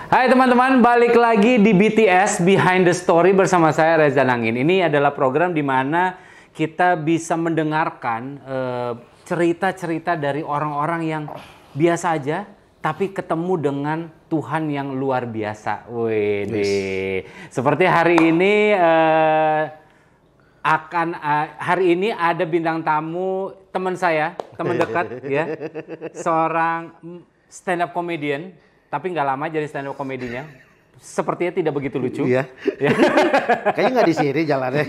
Hai teman-teman, balik lagi di BTS Behind the Story bersama saya Reza Nangin. Ini adalah program di mana kita bisa mendengarkan cerita-cerita dari orang-orang yang biasa aja, tapi ketemu dengan Tuhan yang luar biasa. Wede. Seperti hari ini hari ini ada bintang tamu teman saya, teman dekat ya, seorang stand up comedian. Tapi nggak lama jadi stand up komedinya. Sepertinya tidak begitu lucu. Iya. Kayaknya nggak di sini jalannya.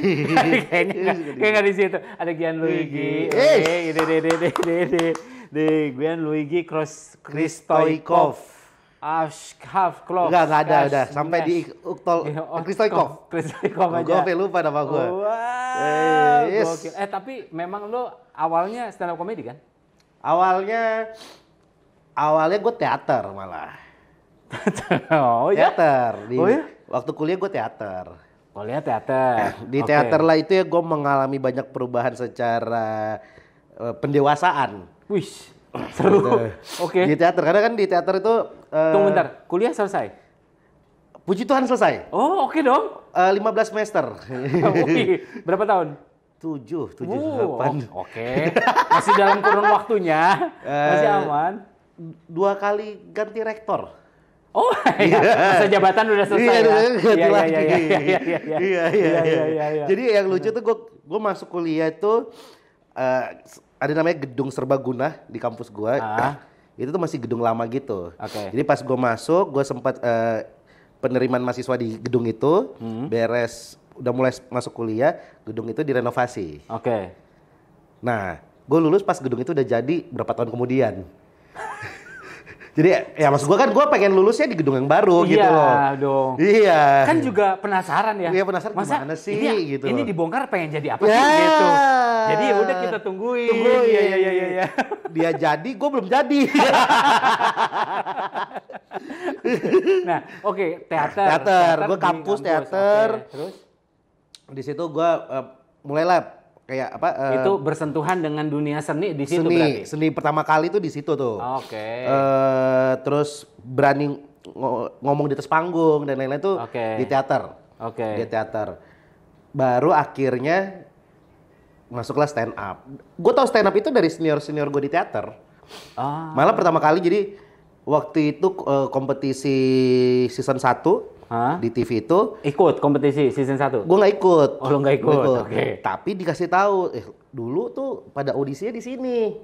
Kayaknya nggak di situ. Ada Gianluigi. Gianluigi Kristoikov. Enggak ada udah. Sampai di Uktol Kristoikov. Kristoikov aja. Gue sampai lupa nama gue. Wah, gokil. Tapi memang lo awalnya stand up comedy kan? Awalnya gue teater malah. Oh ya? Teater. Oh ya? Waktu kuliah gue teater. Kuliah teater. Di teater lah itu ya gue mengalami banyak perubahan secara pendewasaan. Wih, seru. Oke. Di teater, karena kan di teater itu... Tunggu bentar, kuliah selesai? Puji Tuhan selesai. Oh oke dong. 15 semester. Wih, berapa tahun? 7, 8. Oke. Masih dalam kurun waktunya. Masih aman. 2 kali ganti rektor. Oh iya, masa jabatan udah selesai ya? Iya. Jadi yang lucu tuh gue masuk kuliah itu ada namanya gedung serbaguna di kampus gue. Itu tuh masih gedung lama gitu. Jadi pas gue masuk, gue sempat penerimaan mahasiswa di gedung itu, beres udah mulai masuk kuliah, gedung itu direnovasi. Nah, gue lulus pas gedung itu udah jadi berapa tahun kemudian. Jadi ya maksud gue kan gue pengen lulusnya di gedung yang baru gitu loh. Iya dong. Iya. Kan juga penasaran ya. Iya penasaran gimana sih gitu. Ini dibongkar pengen jadi apa sih gitu. Jadi ya udah kita tungguin. Iya. Dia jadi, gue belum jadi. Nah, teater. Teater. Gue kampus teater. Terus di situ gue mulailah kayak apa? Itu bersentuhan dengan dunia seni di situ berarti. Seni pertama kali tuh di situ tuh. Terus berani ngomong di atas panggung dan lain-lain tuh di teater. Di teater. Baru akhirnya masuklah stand up. Gue tau stand up itu dari senior gue di teater. Malah pertama kali jadi waktu itu kompetisi season 1 di TV itu ikut kompetisi season 1? Gue nggak ikut. Oh lo nggak ikut? Tapi dikasih tahu, dulu tuh pada audisinya di sini.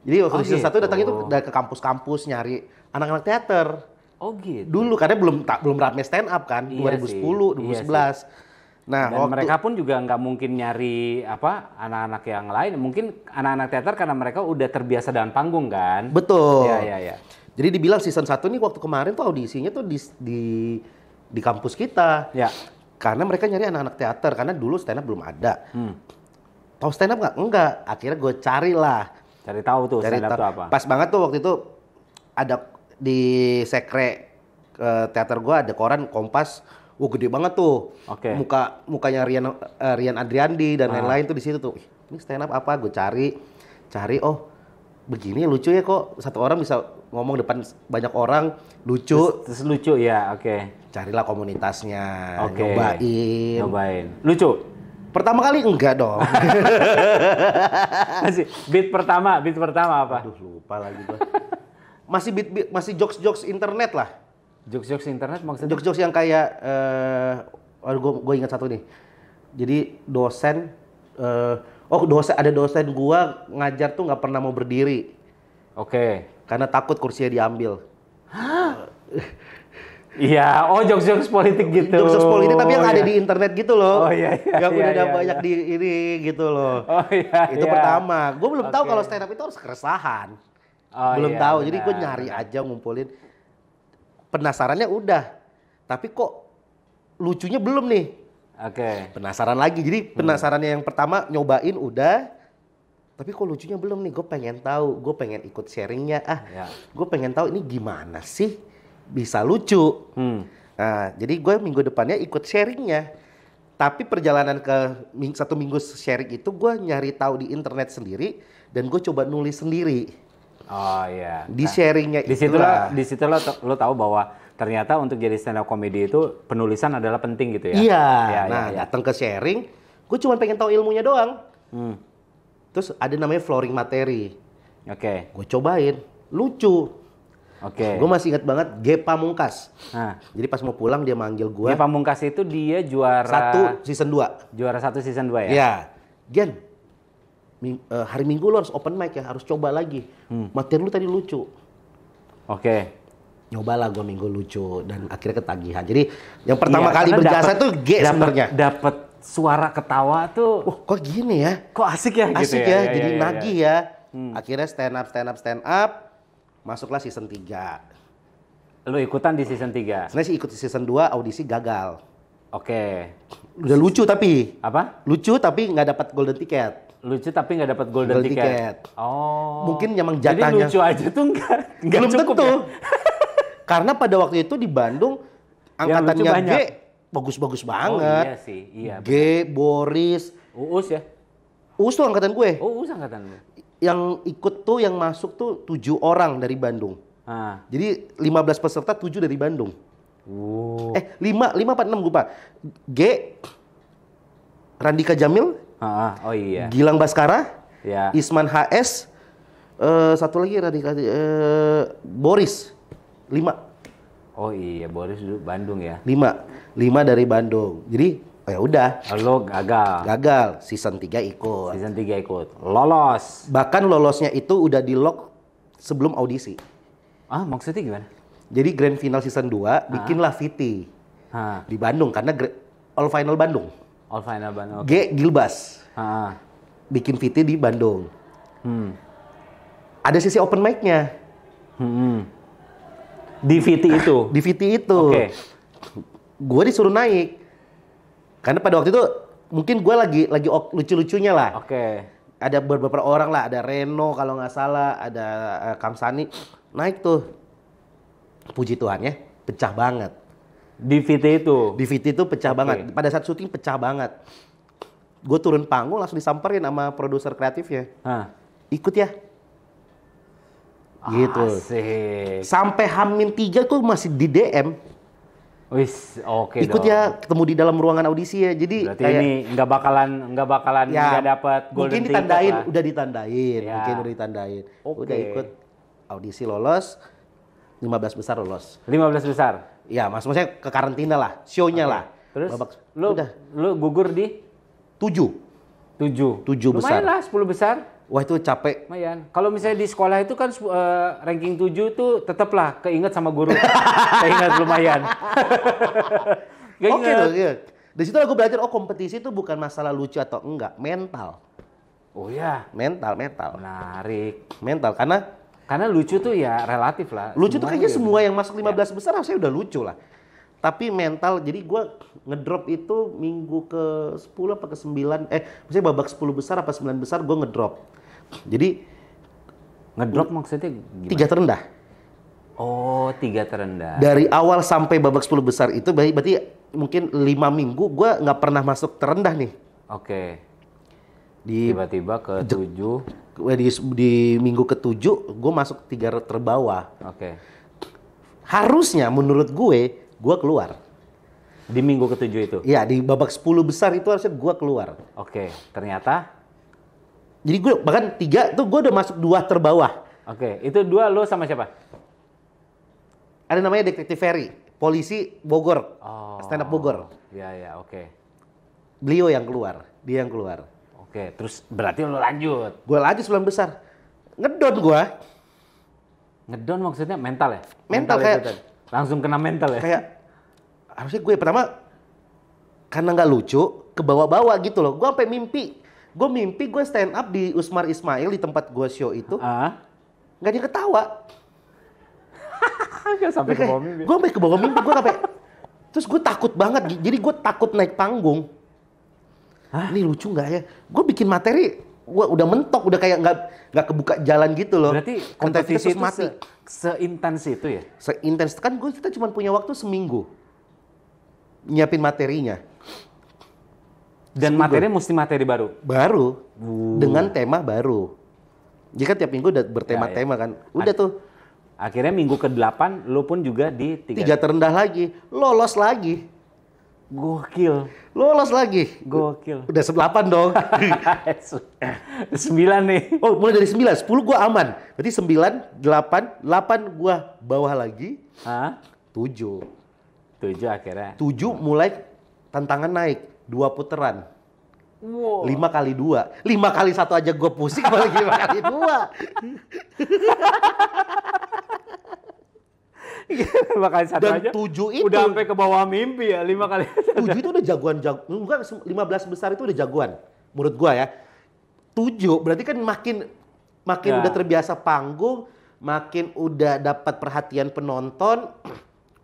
Jadi waktu di season 1 datang itu udah ke kampus-kampus nyari anak-anak teater. Oh gitu. Dulu karena belum rame stand up kan, 2010, 2011. Nah, dan mereka pun juga nggak mungkin nyari anak-anak yang lain. Mungkin anak-anak teater karena mereka udah terbiasa dengan panggung kan. Betul. Iya. Jadi dibilang season 1 nih waktu kemarin tuh audisinya tuh di kampus kita. Ya. Karena mereka nyari anak-anak teater karena dulu stand up belum ada. Tahu stand up nggak? Enggak. Akhirnya gue carilah. Cari tahu tuh stand up itu apa. Pas banget tuh waktu itu ada di sekre teater gue ada koran Kompas. Wah gede banget tuh. Mukanya Rian Adriandi dan lain-lain tuh di situ tuh. Ini stand up apa? Gue cari begini lucu ya kok satu orang bisa ngomong depan banyak orang lucu. Terus lucu ya, Carilah komunitasnya, nyobain. Lucu? Pertama kali enggak dong. Beat pertama apa? Aduh lupa lagi gua. Masih jokes internet lah. Jokes internet maksudnya? Jokes yang kayak, gue ingat satu nih. Jadi dosen ada dosen gua ngajar tuh nggak pernah mau berdiri. Karena takut kursinya diambil. Iya, jokes politik gitu. Jokes politik tapi yang ada di internet gitu loh. Yang udah ada banyak di ini gitu loh. Itu pertama. Gue belum tahu kalau stand up itu harus keresahan. Belum tahu. Jadi gue nyari aja ngumpulin. Penasarannya udah. Tapi kok lucunya belum nih. Penasaran lagi. Jadi penasarannya yang pertama nyobain udah. Tapi kok lucunya belum nih. Gue pengen tahu. Gue pengen ikut sharingnya. Gue pengen tahu ini gimana sih bisa lucu. Nah, jadi gue minggu depannya ikut sharingnya. Tapi perjalanan ke 1 minggu sharing itu gue nyari tahu di internet sendiri dan gue coba nulis sendiri. Oh iya. Di sharingnya itulah. Disitulah lo tahu bahwa ternyata untuk jadi stand up comedy itu penulisan adalah penting gitu ya? Iya. Ya, nah, datang ke sharing, gue cuma pengen tahu ilmunya doang. Terus ada namanya flooring materi. Oke. Gue cobain, lucu. Oke. Gue masih ingat banget Ge Pamungkas. Jadi pas mau pulang dia manggil gue. Ge Pamungkas itu dia juara 1 season 2. Juara 1 season 2 ya? Iya. Gen, hari Minggu lo harus open mic ya, harus coba lagi. Materi lu tadi lucu. Oke. Nyobalah gue minggu lucu dan akhirnya ketagihan. Jadi yang pertama kali berjasa tuh G sebenarnya. Dapat suara ketawa tuh. Oh, kok gini ya? Kok asik ya asik gitu ya? Jadi nagih ya. Akhirnya stand up. Masuklah season 3. Lu ikutan di season 3? Sebenarnya sih ikut di season 2, audisi gagal. Oke. Udah lucu tapi. Apa? Lucu tapi nggak dapat golden ticket. Lucu tapi nggak dapat golden ticket. Oh. Mungkin memang jatahnya. Jadi lucu aja tuh nggak belum cukup tentu. Ya? Karena pada waktu itu di Bandung angkatannya G bagus-bagus banget. Oh iya sih, iya. G, Boris, Uus ya? Uus tuh angkatan gue. Oh, Uus angkatan lu. Yang ikut tuh yang masuk tuh 7 orang dari Bandung. Jadi 15 peserta 7 dari Bandung. 5 apa 6 gue lupa. G, Randika Jamil, oh iya. Gilang Baskara, ya. Isman HS, satu lagi Randika, Boris, 5. Oh iya, Boris dulu Bandung ya. 5 dari Bandung. Jadi ya udah. Lo gagal. Season 3 ikut. Season 3 ikut. Lolos. Bahkan lolosnya itu udah di lock sebelum audisi. Maksudnya gimana? Jadi grand final season 2 bikinlah VT di Bandung karena all final Bandung. All final Bandung. Okay. G Gilbas. Bikin VT di Bandung. Ada sisi open mic-nya. Di VT itu. Di VT itu. Oke. Gue disuruh naik. Karena pada waktu itu mungkin gue lagi lucu-lucunya lah. Oke. Ada beberapa orang lah, ada Reno kalau nggak salah, ada Kang Sani. Naik tuh. Puji Tuhan ya, pecah banget. Di VT itu? Di VT itu pecah banget. Pada saat syuting pecah banget. Gue turun panggung langsung disamperin sama produser kreatifnya. Ikut ya. Gitu. Asik. Sampai H-3 tuh masih di DM. Wis, oke ikut dong. Ya, ketemu di dalam ruangan audisi ya. Jadi berarti kayak, ini nggak bakalan ya, nggak dapat golden ticket. Mungkin lah. udah ditandain, ya. Mungkin udah ditandain. Udah ikut audisi lolos, 15 besar lolos. 15 besar? Ya, maksudnya ke karantina lah, show-nya lah. Terus lu gugur di 7 besar. Lumayan lah 10 besar. Wah itu capek. Lumayan. Kalau misalnya di sekolah itu kan ranking 7 tuh tetaplah keinget sama guru. Keinget lumayan. Oke tuh, iya. Dari situ aku belajar, kompetisi itu bukan masalah lucu atau enggak, mental. Oh ya. Mental. Menarik. Mental, karena lucu tuh ya relatif lah. Lucu tuh kayaknya semua yang masuk 15 besar harusnya udah lucu lah. Tapi mental, jadi gue ngedrop itu minggu ke 10 apa ke 9, maksudnya babak 10 besar apa 9 besar gue ngedrop. Jadi ngedrop maksudnya gimana? 3 terendah. Oh, 3 terendah. Dari awal sampai babak 10 besar itu berarti mungkin 5 minggu gue nggak pernah masuk terendah nih. Oke. Tiba-tiba ke 7. Di minggu ke-7 gue masuk 3 terbawah. Oke. Harusnya menurut gue keluar. Di minggu ke-7 itu? Iya, di babak 10 besar itu harusnya gue keluar. Oke, ternyata? Jadi gue bahkan 3 tuh gue udah masuk 2 terbawah. Oke, itu 2 lo sama siapa? Ada namanya Detektif Ferry, polisi Bogor, stand up Bogor. Iya, oke. Beliau yang keluar, dia yang keluar. Oke, terus berarti lo lanjut? Gue lanjut 9 besar. Ngedon gue. Ngedon maksudnya mental ya? Mental kayak langsung kena mental ya? Kayak harusnya gue pertama karena nggak lucu, kebawa-bawa gitu loh. Gue sampai mimpi gue stand up di Usmar Ismail di tempat gue show itu. Nggak ada yang ketawa. Sampai ke bawah mimpi. Gue sampai ke bawah mimpi, terus gue takut banget. Jadi gue takut naik panggung. Ini lucu nggak ya? Gue bikin materi, gue udah mentok, udah kayak nggak kebuka jalan gitu loh. Berarti kompetisi itu seintens itu ya? Seintens kan kita cuma punya waktu seminggu nyiapin materinya. Dan materi mesti materi baru? Baru, dengan tema baru. Dia kan tiap minggu udah bertema-tema kan. Udah tuh. Akhirnya minggu ke-8 lu pun juga di 3 terendah lagi. Lolos lagi. Gokil. Lolos lagi. Gokil. Udah 8 dong. 9 nih. Oh, mulai dari 9. 10 gua aman. Berarti 9, 8 gua bawah lagi. 7 akhirnya. 7 mulai tantangan naik. 2 putaran. Wow. 5 kali 2. 5 kali 1 aja gue pusing, apalagi 5 kali 2. 5 kali 1 Dan aja. 7 itu udah sampai ke bawah mimpi ya, 5 kali. 7 itu udah jagoan. Enggak, 15 besar itu udah jagoan. Menurut gue ya. 7 berarti kan makin udah terbiasa panggung, makin udah dapat perhatian penonton.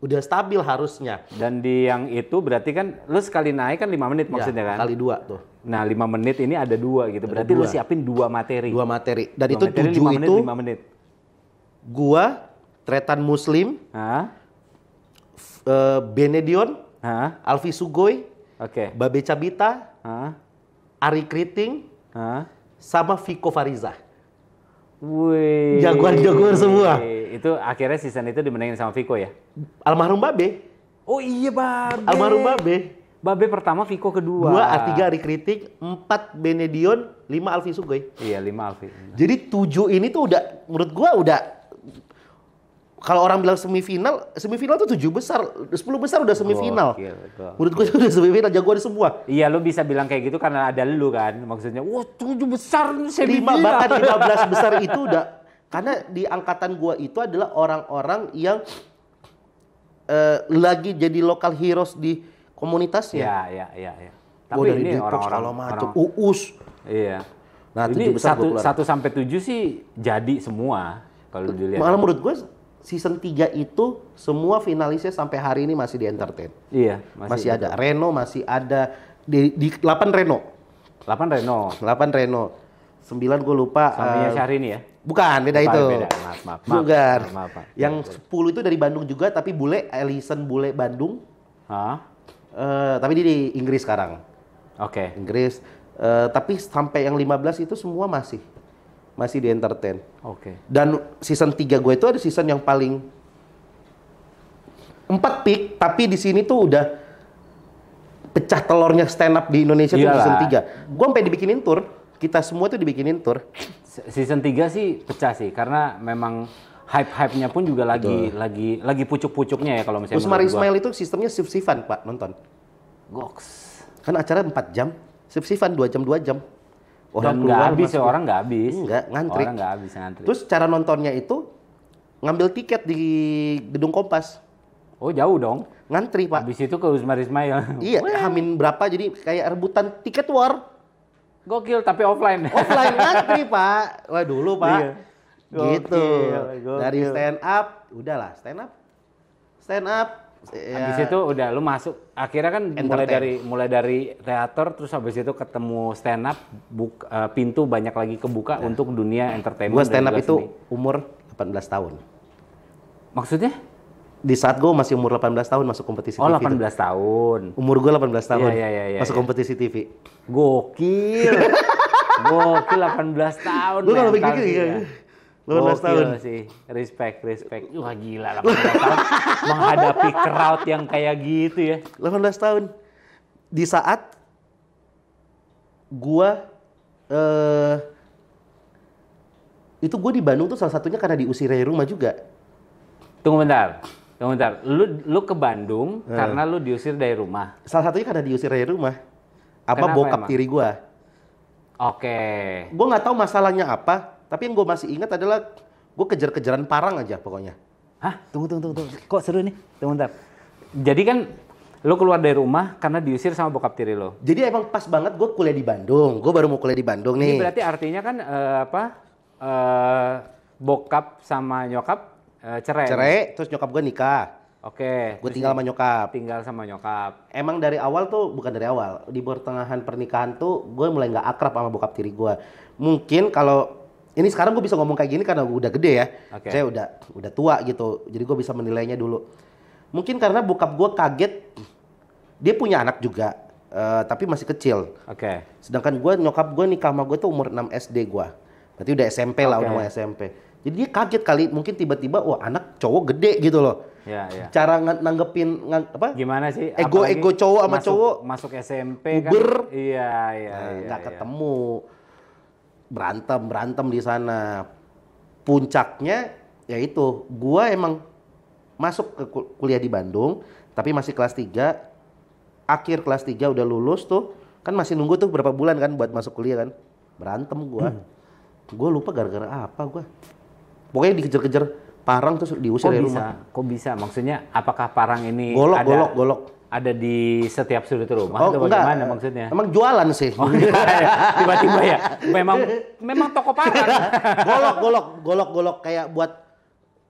Udah stabil harusnya. Dan di yang itu berarti kan lu sekali naik kan 5 menit maksudnya kan? Kali 2 tuh. Nah 5 menit ini ada 2 gitu. Berarti lu siapin 2 materi. 2 materi. Dan 2 itu materi, 7 5 itu menit, 5 menit. Gua, Tretan Muslim, Benedion, Alfi Sugoi, Babe Cabita, Ari Kriting, sama Viko Fariza. Wih. Jagoan-jagoan semua. Itu akhirnya season itu dimenangin sama Viko ya? Almarhum Babe. Oh iya Babe. Almarhum Babe. Babe pertama, Viko kedua. 2, 3 Ari Kriting, 4 Benedion, 5 Alfi Sugoi. Iya 5 Alfi. Jadi 7 ini tuh udah, menurut gua udah, kalau orang bilang semifinal tuh 7 besar, 10 besar udah semifinal. Menurut gua udah semifinal, jagoan semua. Iya, lu bisa bilang kayak gitu karena ada lu kan, maksudnya. Wah 7 besar semifinal. 5 bahkan 15 besar itu udah. Karena di angkatan gua itu adalah orang-orang yang lagi jadi local heroes di komunitasnya. Iya. Tapi ini orang-orang Uus. Iya. Nah, ini 1 sampai 7 sih jadi semua kalau dilihat. Malah menurut gua season 3 itu semua finalisnya sampai hari ini masih di entertain. Iya, masih ada. Reno masih ada di 8 Reno. 8 Reno. 9 gue lupa. Samia Syahrini ya? Bukan, beda itu. Beda. Maaf. Bukan. Maaf. Yang 10 itu dari Bandung juga, tapi bule, Ellison bule Bandung. Tapi dia di Inggris sekarang. Oke. Inggris. Tapi sampai yang 15 itu semua masih di entertain. Oke. Dan season 3 gue itu ada season yang paling 4 peak, tapi di sini tuh udah pecah telurnya stand up di Indonesia tuh season 3. Gue sampai dibikinin tour. Kita semua tuh dibikinin tour. Season 3 sih pecah sih karena memang hype-hype-nya pun juga lagi pucuk-pucuknya ya kalau misalnya. Usmar Ismail itu sistemnya shift-shiftan, Pak, nonton. Goks. Kan acara 4 jam, shift-shiftan 2 jam 2 jam. Orang nggak habis ya, orang nggak habis. Enggak, ngantri. Orang nggak habis ngantri. Terus cara nontonnya itu ngambil tiket di Gedung Kompas. Oh jauh dong. Ngantri, Pak. Habis itu ke Usmar Ismail. Iya, Hamin berapa jadi kayak rebutan tiket war. Gokil, tapi offline. Offline ngantri, Pak. Wah dulu, Pak. Iya. Gitu. Gokil. Dari stand up, udahlah stand up. Habis itu udah lu masuk. Akhirnya kan mulai dari teater, terus habis itu ketemu stand up, pintu banyak lagi kebuka untuk dunia entertainment. Gua stand up itu umur 18 tahun. Maksudnya? Di saat gue masih umur 18 tahun masuk kompetisi TV. Oh 18 tahun. Umur gue 18 tahun. Iya. Masuk kompetisi TV. Gokil. Gokil 18 tahun. Gue kalau begitu iya. 18 tahun sih. Respect. Wah gila 18 tahun menghadapi crowd yang kayak gitu ya. 18 tahun. Di saat gua itu gue di Bandung tuh salah satunya karena diusir dari rumah juga. Tunggu bentar. Lu ke Bandung karena lu diusir dari rumah. Salah satunya karena diusir dari rumah. Apa bokap tiri gua. Oke. Gua nggak tahu masalahnya apa, tapi yang gua masih ingat adalah gua kejar-kejaran parang aja pokoknya. Hah? Tunggu. Kok seru nih? Tunggu bentar. Jadi kan lu keluar dari rumah karena diusir sama bokap tiri lo. Jadi emang pas banget gua kuliah di Bandung. Gua baru mau kuliah di Bandung nih. Ini berarti artinya kan bokap sama nyokap cerai, terus nyokap gue nikah. Oke. Gue tinggal sama nyokap. Emang dari awal tuh, bukan dari awal, di pertengahan pernikahan tuh gue mulai nggak akrab sama bokap tiri gue. Mungkin kalau ini sekarang gue bisa ngomong kayak gini karena gue udah gede ya. Saya udah tua gitu, jadi gue bisa menilainya dulu. Mungkin karena bokap gue kaget, dia punya anak juga, tapi masih kecil. Sedangkan nyokap gue nikah sama gue tuh umur 6 SD gue. Berarti udah SMP lah, udah mau SMP. Jadi dia kaget kali, mungkin tiba-tiba wah anak cowok gede gitu loh. Iya. Cara nanggepin apa? Gimana sih? Ego cowok sama cowok. Masuk SMP puber, kan. Iya. Nggak ketemu. Berantem di sana. Puncaknya yaitu gua emang masuk ke kuliah di Bandung, tapi masih kelas 3. Akhir kelas 3 udah lulus tuh. Kan masih nunggu tuh berapa bulan kan buat masuk kuliah kan. Berantem gua. Gua lupa gara-gara apa gua. Pokoknya dikejar-kejar parang terus diusir dari rumah. Kok bisa? Maksudnya apakah parang ini golok? Ada di setiap sudut rumah atau bagaimana maksudnya? Emang jualan sih. Tiba-tiba ya. Memang toko parang. golok kayak buat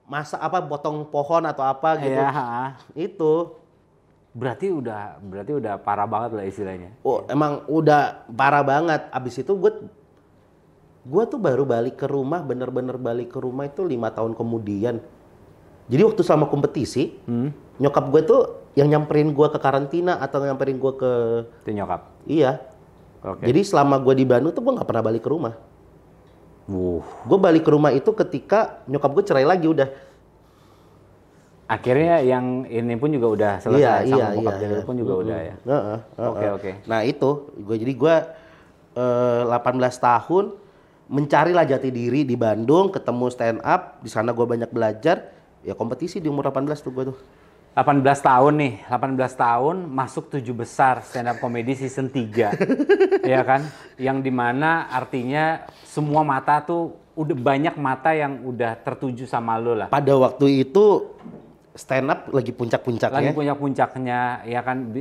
masak apa potong pohon atau apa gitu. Iya, itu. Berarti udah parah banget lah istilahnya. Oh, emang udah parah banget. Abis itu gue tuh baru balik ke rumah, bener-bener balik ke rumah itu 5 tahun kemudian. Jadi waktu selama kompetisi, nyokap gue tuh yang nyamperin gue ke karantina atau nyamperin gue ke... Itu nyokap? Iya. Okay. Jadi selama gue di Bandung tuh gue gak pernah balik ke rumah. Gue balik ke rumah itu ketika nyokap gue cerai lagi udah. Akhirnya yang ini pun juga udah selesai sama bokap Jalil pun juga udah ya? Oke. Nah itu, jadi gue 18 tahun mencarilah jati diri di Bandung, ketemu stand up, di sana gue banyak belajar, ya kompetisi di umur 18 tuh gue tuh. 18 tahun masuk 7 besar stand up comedy season 3. Ya kan? Yang dimana artinya semua mata tuh udah banyak mata yang udah tertuju sama lo lah. Pada waktu itu stand up lagi puncak-puncaknya. Ya kan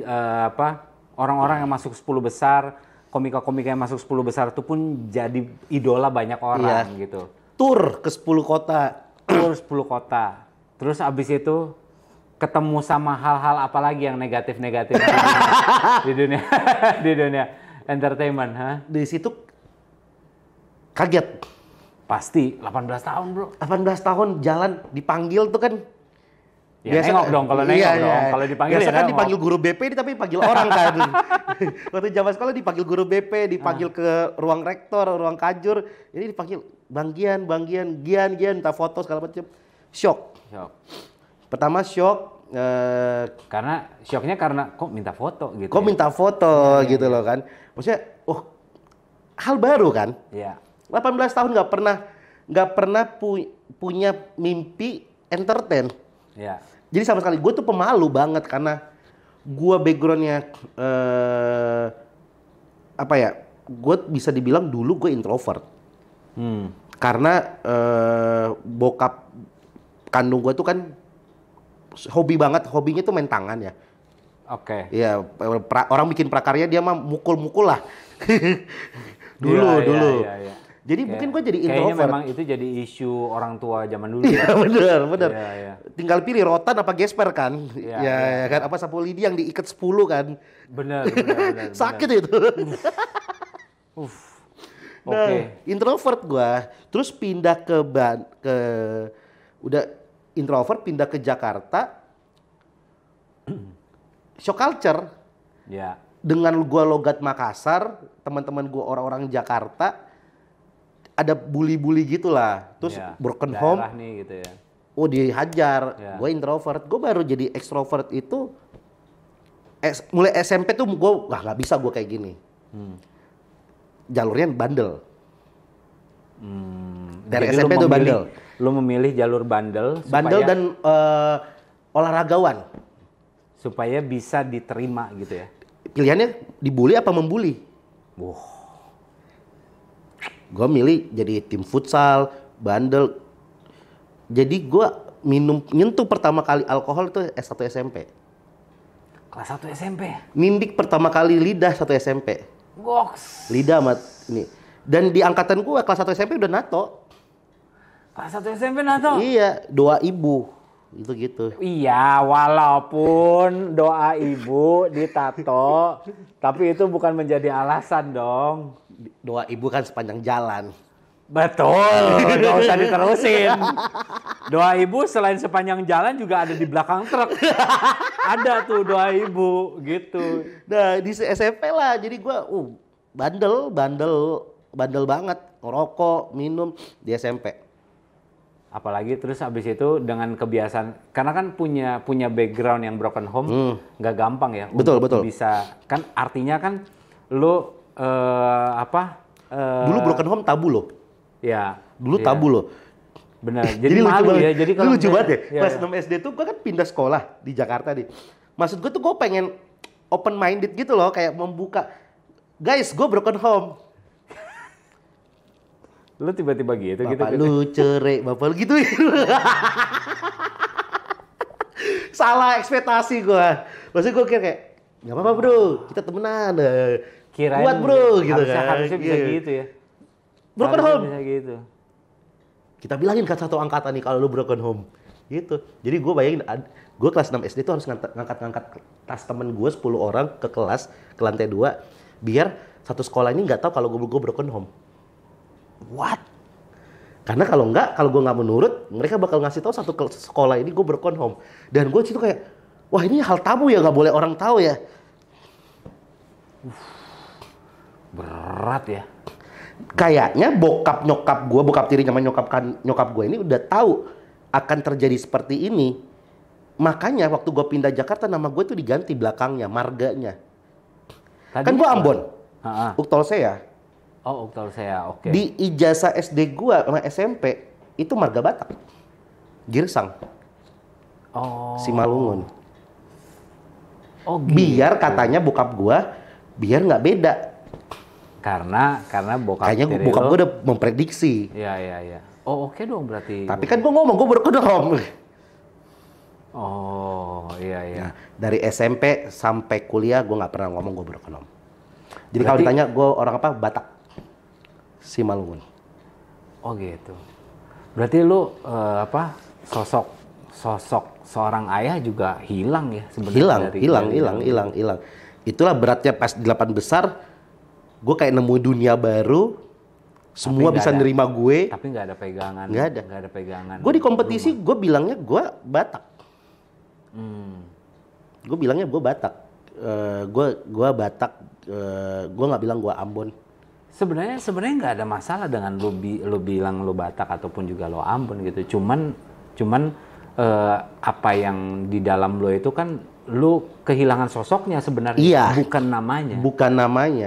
orang-orang yang masuk 10 besar, komika-komika yang masuk 10 besar itu pun jadi idola banyak orang gitu. Tur ke 10 kota. Terus abis itu ketemu sama hal-hal apa lagi yang negatif-negatif di dunia entertainment, ha? Di situ kaget. Pasti 18 tahun, Bro. 18 tahun jalan dipanggil tuh kan. Ya, biasa nengok dong kalau nengok dong. Kalau dipanggil biasa ya kan dipanggil guru BP tapi panggil orang kan. Waktu zaman sekolah dipanggil guru BP, dipanggil ke ruang rektor, ruang kajur. Ini dipanggil Bang Gian, Gian, minta foto segala macam. Shock. Pertama shock. Karena kok minta foto gitu. Kok minta foto gitu loh kan. Maksudnya, hal baru kan. Iya. 18 tahun nggak pernah punya mimpi entertain. Iya. Jadi sama sekali gue tuh pemalu banget karena gue backgroundnya gue bisa dibilang dulu gue introvert. Karena bokap kandung gue tuh kan hobinya tuh main tangan ya. Oke. Iya, orang bikin prakarya dia mah mukul-mukul lah. dulu. Iya. Jadi mungkin gue jadi introvert. Kayaknya memang itu jadi isu orang tua zaman dulu. Iya bener. Iya. Tinggal pilih rotan apa gesper kan. Iya kan, apa sapu lidi yang diikat 10 kan. Bener. Sakit itu. Nah, introvert gue. Terus pindah udah introvert pindah ke Jakarta. Shock culture. Iya. Dengan gue logat Makassar, teman-teman gue orang-orang Jakarta. Ada bully-bully gitulah, terus broken home, nih, gitu ya. Dihajar, gue introvert, gue baru jadi extrovert itu, mulai SMP tuh gue, nggak bisa gue kayak gini, jalurnya bandel, dari jadi SMP tuh bandel. Lu memilih jalur bandel Dan olahragawan, supaya bisa diterima gitu ya. Pilihannya dibully apa membuli? Gue milih jadi tim futsal, bandel. Jadi gue nyentuh pertama kali alkohol itu S1 SMP. Kelas 1 SMP? Nindik pertama kali lidah 1 SMP. Box. Lidah amat ini. Dan di angkatan gue kelas 1 SMP udah NATO. Kelas 1 SMP NATO? Iya, doa ibu. Itu gitu. Iya, walaupun doa ibu ditato, tapi itu bukan menjadi alasan dong. Doa ibu kan sepanjang jalan. Betul, nggak usah diterusin. Doa ibu selain sepanjang jalan juga ada di belakang truk. Ada tuh doa ibu gitu. Nah di SMP lah, jadi gue bandel. bandel banget, ngerokok, minum di SMP. Apalagi terus abis itu dengan kebiasaan, karena kan punya background yang broken home, nggak gampang ya. Betul. Bisa, kan artinya kan lu dulu broken home tabu loh. Ya. Dulu tabu loh. Benar. Jadi malu ya. Jadi kalau lucu banget ya. Pas 6 SD tuh gue kan pindah sekolah di Jakarta nih. Maksud gue tuh gue pengen open minded gitu loh, kayak membuka. Guys, gue broken home. Lu tiba-tiba gitu. Bapak lu cerai, bapak lu gitu. Salah ekspektasi gue. Maksudnya gue kira kayak, nggak apa-apa bro, kita temenan. Kirain kuat bro, gitu kan. Harusnya bisa gitu ya. Broken home. Bisa gitu. Kita bilangin kan satu angkatan nih kalau lu broken home. Gitu. Jadi gue bayangin, gue kelas 6 SD tuh harus ngangkat tas temen gue 10 orang ke kelas, ke lantai 2. Biar satu sekolah ini nggak tahu kalau gue broken home. What? Karena kalau gue nggak menurut, mereka bakal ngasih tahu satu sekolah ini gue broken home. Dan gue situ kayak, wah ini hal tabu ya, nggak boleh orang tahu ya. Berat ya. Kayaknya bokap tiri sama nyokap gue ini udah tahu akan terjadi seperti ini. Makanya waktu gue pindah Jakarta, nama gue tuh diganti belakangnya, marganya. Kan gue Ambon, Uktolsea. Oh, Uktolsea, oke. Di ijazah SD gue sama SMP itu marga Batak, Girsang, Simalungun. Oh, gitu. Biar katanya bokap gue, biar nggak beda. Karena kayaknya bokap gue udah memprediksi. Iya. Oh, oke dong berarti. Tapi kan gue ngomong gue broken home. Oh, iya. Nah, dari SMP sampai kuliah gue nggak pernah ngomong gue broken home. Jadi kalau ditanya gue orang apa, Batak, Simalungun. Oh gitu. Berarti lu sosok seorang ayah juga hilang ya sebenarnya. Hilang. Itulah beratnya pas 8 besar, gue kayak nemu dunia baru. Semua bisa nerima gue. Tapi nggak ada pegangan. Nggak ada pegangan. Gue di kompetisi gue bilangnya gue Batak. Gue bilangnya gue Batak. Gue Batak. Gue nggak bilang gue Ambon. Sebenarnya nggak ada masalah dengan lu bilang lu Batak ataupun juga lu Ambon gitu. Cuman apa yang di dalam lu itu kan lu kehilangan sosoknya sebenarnya, iya, bukan namanya.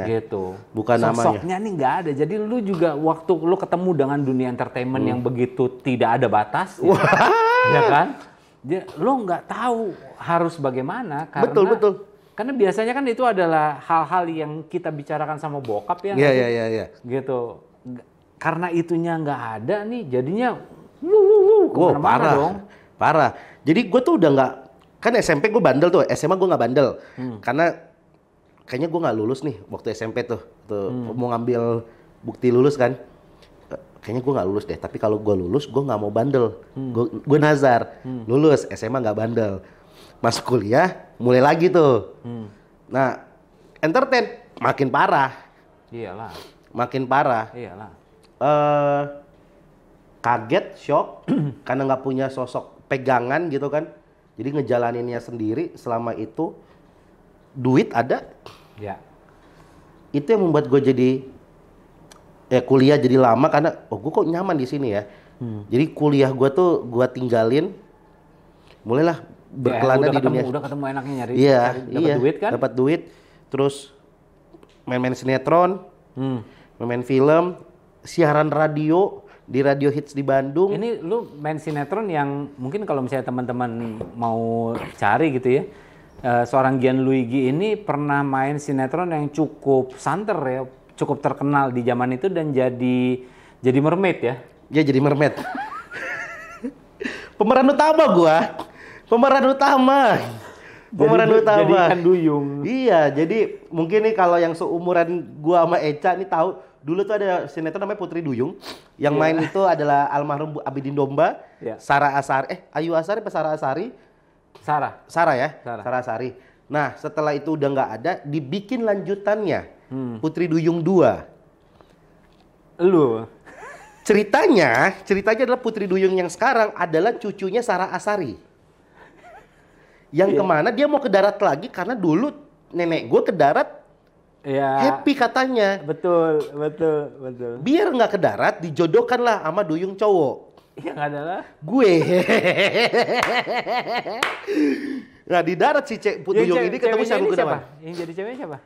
Gitu. Bukan sosoknya nih nggak ada. Jadi lu juga waktu lu ketemu dengan dunia entertainment yang begitu tidak ada batas, ya kan? Lu nggak tahu harus bagaimana karena betul. Karena biasanya kan itu adalah hal-hal yang kita bicarakan sama bokap ya. Iya. Gitu. Karena itunya nggak ada nih, jadinya kemana-mana dong. Parah. Jadi gue tuh udah nggak, kan SMP gue bandel tuh, SMA gue nggak bandel. Karena kayaknya gue nggak lulus nih waktu SMP tuh mau ngambil bukti lulus kan. Kayaknya gue nggak lulus deh, tapi kalau gue lulus gue nggak mau bandel. Gue nazar, lulus SMA nggak bandel. Masuk kuliah, mulai lagi tuh. Nah, entertain makin parah. Iyalah. Makin parah. Iyalah. Kaget, shock, karena nggak punya sosok pegangan gitu kan. Jadi ngejalaninnya sendiri selama itu. Duit ada. Ya. Itu yang membuat gue jadi kuliah jadi lama karena gue kok nyaman di sini ya. Jadi kuliah gue tuh gue tinggalin. Mulailah berkelana di dunia. Udah ketemu enaknya nyari dapat duit kan? Dapat duit, terus main-main sinetron, main film, siaran radio di Radio Hits di Bandung. Ini lu main sinetron yang mungkin kalau misalnya teman-teman mau cari gitu ya, seorang Gian Luigi ini pernah main sinetron yang cukup santer ya, cukup terkenal di zaman itu dan jadi mermaid ya? Ya jadi mermaid. Pemeran utama. Jadi ikan duyung. Iya, jadi mungkin nih kalau yang seumuran gua sama Eca nih tahu, dulu tuh ada sinetron namanya Putri Duyung. Yang main itu adalah almarhum Bu Abidin Domba, Sarah Asari, Ayu Asari apa Sarah Asari? Sarah ya, Sarah Asari. Nah, setelah itu udah nggak ada, dibikin lanjutannya, Putri Duyung 2. Lu? Ceritanya adalah Putri Duyung yang sekarang adalah cucunya Sarah Asari. Yang kemana dia mau ke darat lagi karena dulu nenek gue ke darat Ya. Happy katanya. Betul. Biar nggak ke darat, dijodohkanlah sama duyung cowok. Yang adalah gue. Nah di darat si duyung ini ketemu Syahrul Gunawan. Yang jadi cewek siapa?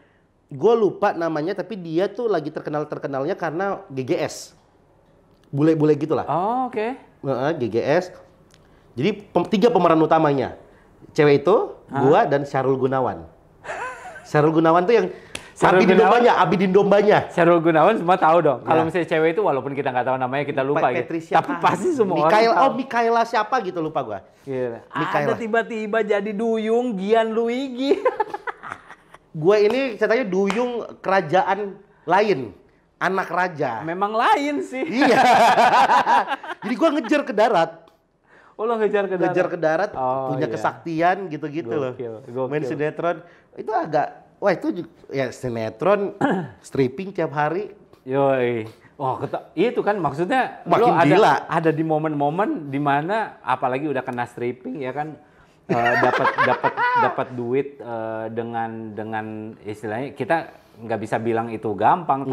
Gue lupa namanya, tapi dia tuh lagi terkenalnya karena GGS. Bule-bule gitulah. Oh, oke. GGS. Jadi 3 pemeran utamanya. Cewek itu, gua dan Syahrul Gunawan. Syahrul Gunawan tuh yang Abidin Dombanya. Syahrul Gunawan semua tahu dong. Kalau misalnya cewek itu walaupun kita nggak tahu namanya kita lupa gitu. Tapi pasti semua orang tahu. Mikaela siapa gitu lupa gua. Iya. Ada tiba-tiba jadi duyung Gian Luigi. Gua ini ceritanya duyung kerajaan lain. Anak raja. Memang lain sih. Iya. Jadi gua ngejar ke darat. Oh, lo ngejar ke darat, punya kesaktian gitu-gitu loh. Main sinetron itu agak itu ya sinetron stripping tiap hari. Yoi. Oh, itu kan maksudnya makin lo gila. Ada di momen-momen di mana apalagi udah kena stripping ya kan dapat duit dengan istilahnya kita nggak bisa bilang itu gampang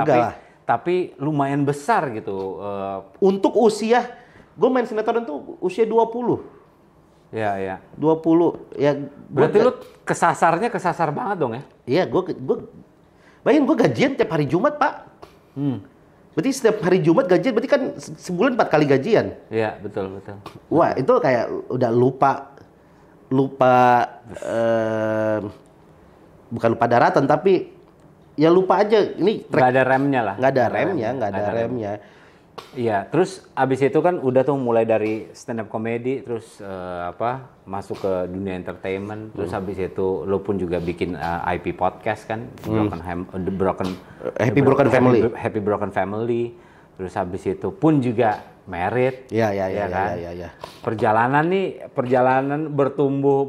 tapi lumayan besar gitu. Untuk usia gue main sinetron tuh usia 20. Ya. 20. Ya, berarti lu kesasar banget dong ya? Iya, bayangin gue gajian tiap hari Jumat, Pak. Berarti setiap hari Jumat gajian, berarti kan sebulan 4 kali gajian. Iya, betul. Wah, itu kayak udah lupa bukan lupa daratan, tapi ya lupa aja. Ini nggak ada remnya lah. Nggak ada remnya. Iya, terus abis itu kan udah tuh mulai dari stand up comedy, terus masuk ke dunia entertainment, terus abis itu lo pun juga bikin IP podcast kan, Happy Broken Family, terus abis itu pun juga married. Iya. Perjalanan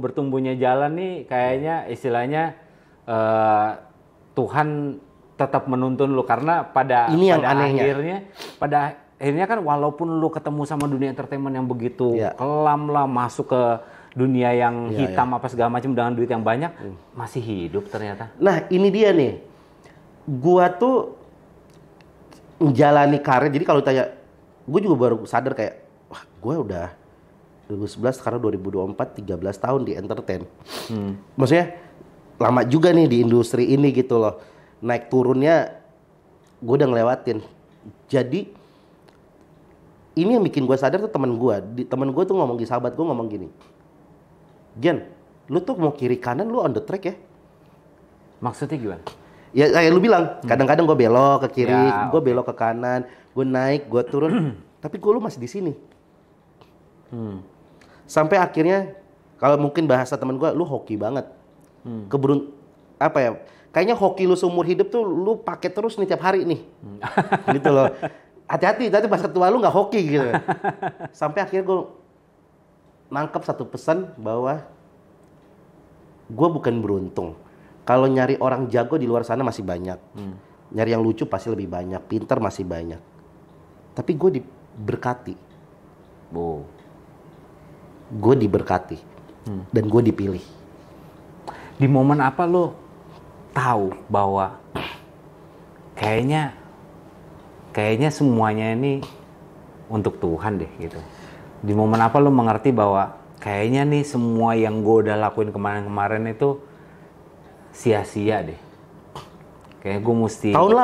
bertumbuhnya jalan nih kayaknya istilahnya Tuhan tetap menuntun lu karena pada akhirnya kan walaupun lu ketemu sama dunia entertainment yang begitu kelam lah, masuk ke dunia yang hitam apa segala macam dengan duit yang banyak, masih hidup ternyata. Nah ini dia nih, gua tuh menjalani karir. Jadi kalau tanya, gua juga baru sadar kayak, wah gua udah 2011 sekarang 2024 13 tahun di entertain. Maksudnya lama juga nih di industri ini gitu loh. Naik turunnya gue udah ngelewatin. Jadi ini yang bikin gue sadar tuh temen gue tuh ngomong di sahabat gue ngomong gini, Gian, lu tuh mau kiri kanan lu on the track ya. Maksudnya gimana? Ya kayak lu bilang, kadang-kadang gue belok ke kiri, gue belok ke kanan, gue naik, gue turun, tapi lu masih di sini. Sampai akhirnya kalau mungkin bahasa temen gue, lu hoki banget. Kayaknya hoki lu seumur hidup tuh lu pakai terus nih tiap hari nih. Gitu loh. Hati-hati, nanti masa tua lu nggak hoki gitu. Sampai akhirnya gue nangkep satu pesan bahwa gue bukan beruntung. Kalau nyari orang jago di luar sana masih banyak. Nyari yang lucu pasti lebih banyak, pinter masih banyak. Tapi gue diberkati. Gue diberkati. Dan gue dipilih. Di momen apa lo tahu bahwa kayaknya semuanya ini untuk Tuhan deh gitu? Di momen apa lo mengerti bahwa kayaknya nih semua yang gue udah lakuin kemarin-kemarin itu sia-sia deh? Kayak gue mesti tahun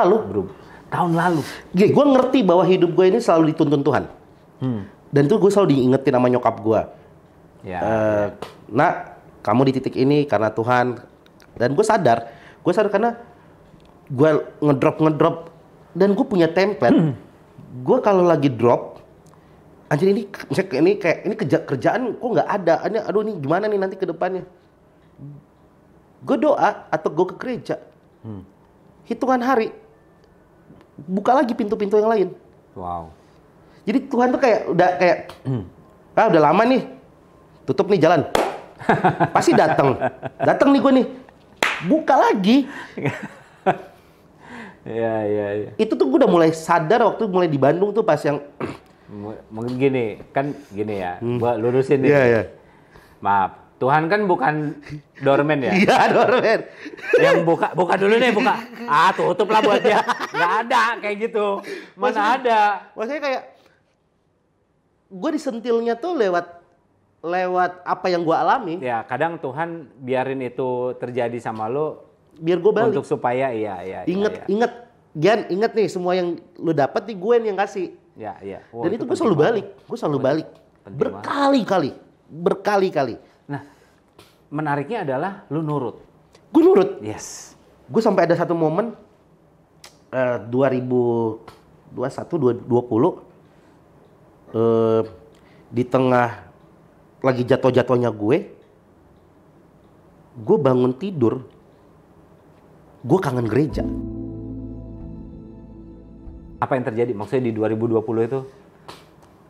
lalu gue ngerti bahwa hidup gue ini selalu dituntun Tuhan. Dan itu gue selalu diingetin sama nyokap gue. Nak, kamu di titik ini karena Tuhan. Dan gue sadar karena gue ngedrop dan gue punya template. Gue kalau lagi drop, anjir ini kerjaan kok nggak ada. Aduh ini gimana nih nanti ke depannya. Gue doa atau gue ke gereja. Hitungan hari, buka lagi pintu-pintu yang lain. Wow. Jadi Tuhan tuh udah lama nih, tutup nih jalan. Pasti datang nih gue nih. Buka lagi. Iya. Itu tuh gue udah mulai sadar waktu mulai di Bandung tuh pas yang mungkin gini ya, gua lurusin nih. Iya. Maaf, Tuhan kan bukan doorman ya? Iya, doorman. Yang buka dulu deh, buka. Tutup lah buat dia. Nggak ada kayak gitu. Mana ada? Maksudnya kayak gue disentilnya tuh lewat apa yang gue alami. Ya, kadang Tuhan biarin itu terjadi sama lo biar gue balik. Untuk supaya iya. Ingat Gian, ingat nih semua yang lu dapat nih gue yang kasih. Iya. Wow, dan itu gue selalu balik. Gue selalu balik. Berkali-kali. Nah, menariknya adalah lu nurut. Gue nurut. Yes. Gue sampai ada satu momen 2021 2020 di tengah lagi jatuh-jatuhnya gue bangun tidur, gue kangen gereja. Apa yang terjadi? Maksudnya di 2020 itu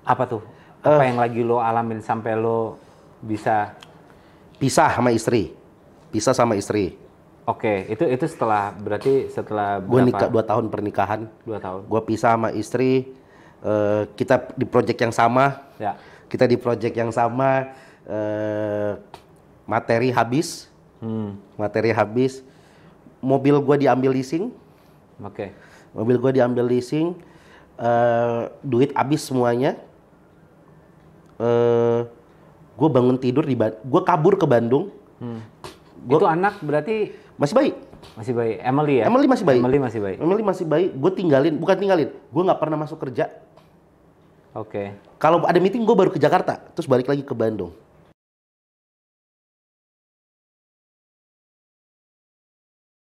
apa tuh? Apa yang lagi lo alamin sampai lo bisa pisah sama istri? Oke, itu setelah berapa? Gue nikah 2 tahun pernikahan. 2 tahun. Gue pisah sama istri. Kita di project yang sama. Ya. Kita di project yang sama. Materi habis. Mobil gue diambil leasing. Oke. Mobil gue diambil leasing. Duit habis semuanya. Gue bangun tidur gue kabur ke Bandung. Itu anak berarti masih bayi. Emily ya? Emily masih bayi. Gue bukan tinggalin. Gue nggak pernah masuk kerja. Oke. Kalau ada meeting gue baru ke Jakarta, terus balik lagi ke Bandung.